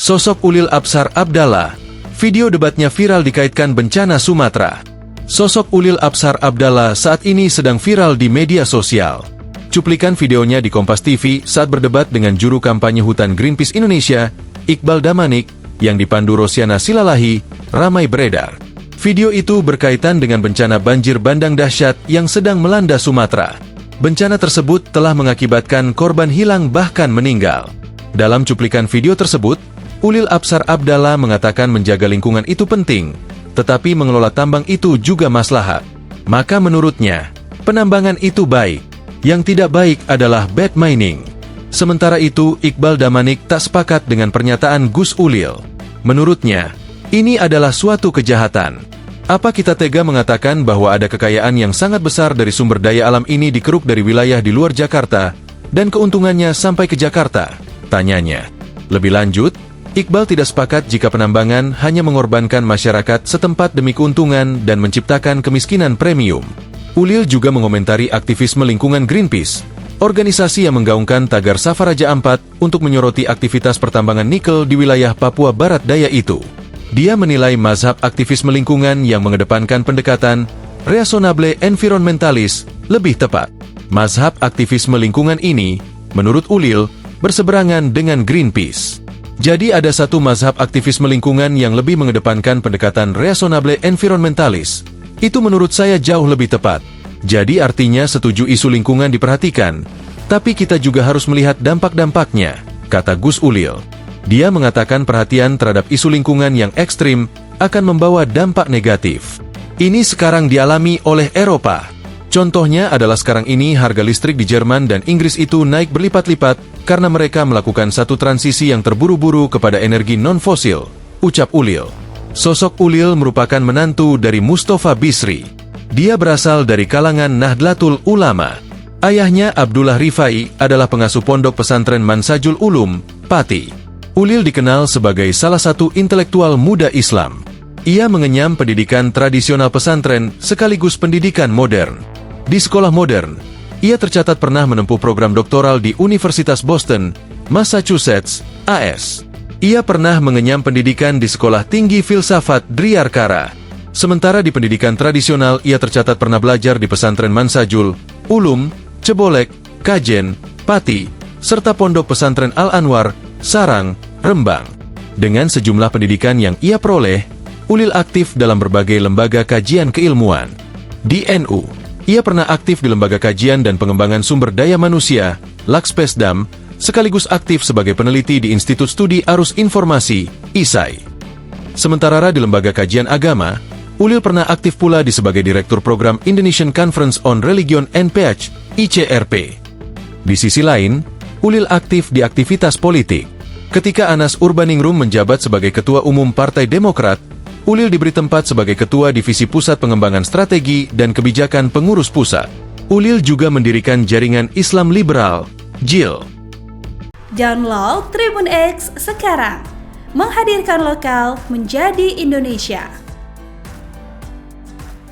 Sosok Ulil Absar Abdallah. Video debatnya viral dikaitkan bencana Sumatera. Sosok Ulil Absar Abdallah saat ini sedang viral di media sosial. Cuplikan videonya di Kompas TV saat berdebat dengan juru kampanye hutan Greenpeace Indonesia, Iqbal Damanik, yang dipandu Rosiana Silalahi, ramai beredar. Video itu berkaitan dengan bencana banjir bandang dahsyat yang sedang melanda Sumatera. Bencana tersebut telah mengakibatkan korban hilang bahkan meninggal. Dalam cuplikan video tersebut, Ulil Absar Abdallah mengatakan menjaga lingkungan itu penting, tetapi mengelola tambang itu juga maslahat. Maka menurutnya, penambangan itu baik. Yang tidak baik adalah bad mining. Sementara itu, Iqbal Damanik tak sepakat dengan pernyataan Gus Ulil. Menurutnya, ini adalah suatu kejahatan. Apa kita tega mengatakan bahwa ada kekayaan yang sangat besar dari sumber daya alam ini dikeruk dari wilayah di luar Jakarta, dan keuntungannya sampai ke Jakarta? Tanyanya. Lebih lanjut, Iqbal tidak sepakat jika penambangan hanya mengorbankan masyarakat setempat demi keuntungan dan menciptakan kemiskinan premium. Ulil juga mengomentari aktivisme lingkungan Greenpeace, organisasi yang menggaungkan tagar Safaraja 4 untuk menyoroti aktivitas pertambangan nikel di wilayah Papua Barat Daya itu. Dia menilai mazhab aktivisme lingkungan yang mengedepankan pendekatan raisonnable environmentalis lebih tepat. Mazhab aktivisme lingkungan ini, menurut Ulil, berseberangan dengan Greenpeace. Jadi ada satu mazhab aktivisme lingkungan yang lebih mengedepankan pendekatan raisonnable environmentalis. Itu menurut saya jauh lebih tepat. Jadi artinya setuju isu lingkungan diperhatikan, tapi kita juga harus melihat dampak-dampaknya, kata Gus Ulil. Dia mengatakan perhatian terhadap isu lingkungan yang ekstrim akan membawa dampak negatif. Ini sekarang dialami oleh Eropa. Contohnya adalah sekarang ini harga listrik di Jerman dan Inggris itu naik berlipat-lipat karena mereka melakukan satu transisi yang terburu-buru kepada energi non-fosil, ucap Ulil. Sosok Ulil merupakan menantu dari Mustafa Bisri. Dia berasal dari kalangan Nahdlatul Ulama. Ayahnya Abdullah Rifai adalah pengasuh pondok pesantren Mansajul Ulum, Pati. Ulil dikenal sebagai salah satu intelektual muda Islam. Ia mengenyam pendidikan tradisional pesantren sekaligus pendidikan modern. Di sekolah modern, ia tercatat pernah menempuh program doktoral di Universitas Boston, Massachusetts, AS. Ia pernah mengenyam pendidikan di Sekolah Tinggi Filsafat Dryarkara. Sementara di pendidikan tradisional, ia tercatat pernah belajar di pesantren Mansajul Ulum, Cebolek, Kajen, Pati, serta pondok pesantren Al-Anwar, Sarang, Rembang. Dengan sejumlah pendidikan yang ia peroleh, Ulil aktif dalam berbagai lembaga kajian keilmuan. Di NU, ia pernah aktif di Lembaga Kajian dan Pengembangan Sumber Daya Manusia, Lakspesdam, sekaligus aktif sebagai peneliti di Institut Studi Arus Informasi, ISAI. Sementara di Lembaga Kajian Agama, Ulil pernah aktif pula di sebagai Direktur Program Indonesian Conference on Religion and Peace, ICRP. Di sisi lain, Ulil aktif di aktivitas politik. Ketika Anas Urbaningrum menjabat sebagai Ketua Umum Partai Demokrat, Ulil diberi tempat sebagai Ketua Divisi Pusat Pengembangan Strategi dan Kebijakan Pengurus Pusat. Ulil juga mendirikan Jaringan Islam Liberal, JIL. Download Tribun X sekarang, menghadirkan lokal menjadi Indonesia.